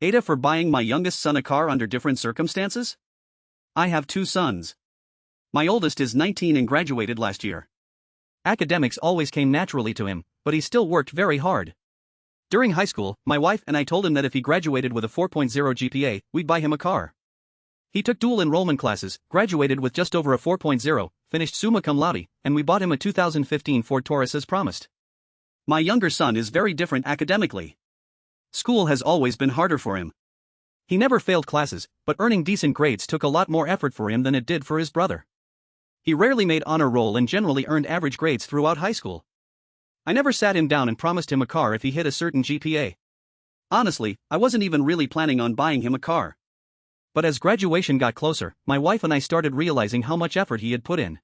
AITAH for buying my youngest son a car under different circumstances? I have two sons. My oldest is 19 and graduated last year. Academics always came naturally to him, but he still worked very hard. During high school, my wife and I told him that if he graduated with a 4.0 GPA, we'd buy him a car. He took dual enrollment classes, graduated with just over a 4.0, finished summa cum laude, and we bought him a 2015 Ford Taurus as promised. My younger son is very different academically. School has always been harder for him. He never failed classes, but earning decent grades took a lot more effort for him than it did for his brother. He rarely made honor roll and generally earned average grades throughout high school. I never sat him down and promised him a car if he hit a certain GPA. Honestly, I wasn't even really planning on buying him a car. But as graduation got closer, my wife and I started realizing how much effort he had put in.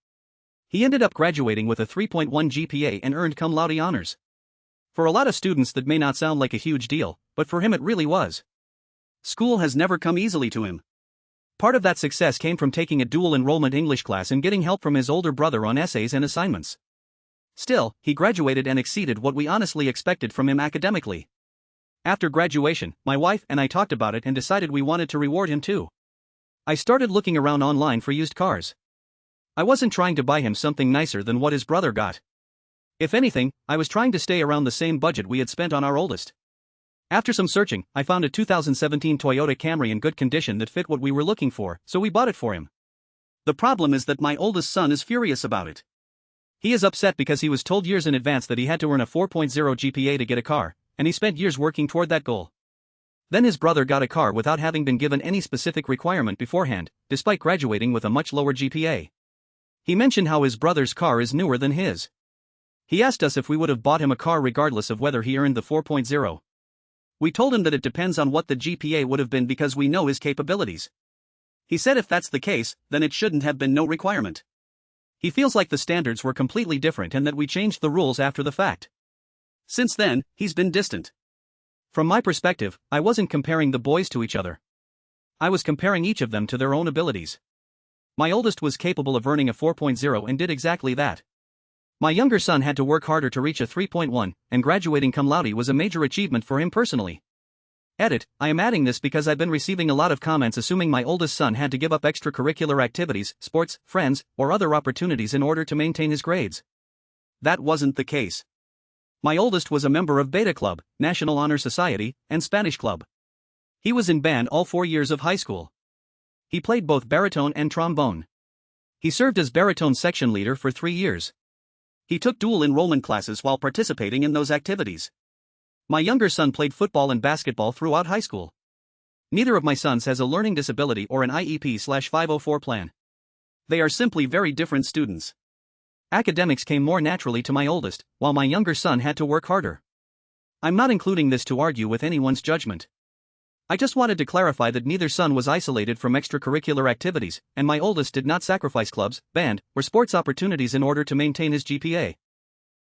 He ended up graduating with a 3.1 GPA and earned cum laude honors. For a lot of students that may not sound like a huge deal, but for him it really was. School has never come easily to him. Part of that success came from taking a dual enrollment English class and getting help from his older brother on essays and assignments. Still, he graduated and exceeded what we honestly expected from him academically. After graduation, my wife and I talked about it and decided we wanted to reward him too. I started looking around online for used cars. I wasn't trying to buy him something nicer than what his brother got. If anything, I was trying to stay around the same budget we had spent on our oldest. After some searching, I found a 2017 Toyota Camry in good condition that fit what we were looking for, so we bought it for him. The problem is that my oldest son is furious about it. He is upset because he was told years in advance that he had to earn a 4.0 GPA to get a car, and he spent years working toward that goal. Then his brother got a car without having been given any specific requirement beforehand, despite graduating with a much lower GPA. He mentioned how his brother's car is newer than his. He asked us if we would have bought him a car regardless of whether he earned the 4.0. We told him that it depends on what the GPA would have been because we know his capabilities. He said if that's the case, then it shouldn't have been no requirement. He feels like the standards were completely different and that we changed the rules after the fact. Since then, he's been distant. From my perspective, I wasn't comparing the boys to each other. I was comparing each of them to their own abilities. My oldest was capable of earning a 4.0 and did exactly that. My younger son had to work harder to reach a 3.1, and graduating cum laude was a major achievement for him personally. Edit, I am adding this because I've been receiving a lot of comments assuming my oldest son had to give up extracurricular activities, sports, friends, or other opportunities in order to maintain his grades. That wasn't the case. My oldest was a member of Beta Club, National Honor Society, and Spanish Club. He was in band all 4 years of high school. He played both baritone and trombone. He served as baritone section leader for 3 years. He took dual enrollment classes while participating in those activities. My younger son played football and basketball throughout high school. Neither of my sons has a learning disability or an IEP/504 plan. They are simply very different students. Academics came more naturally to my oldest, while my younger son had to work harder. I'm not including this to argue with anyone's judgment. I just wanted to clarify that neither son was isolated from extracurricular activities, and my oldest did not sacrifice clubs, band, or sports opportunities in order to maintain his GPA.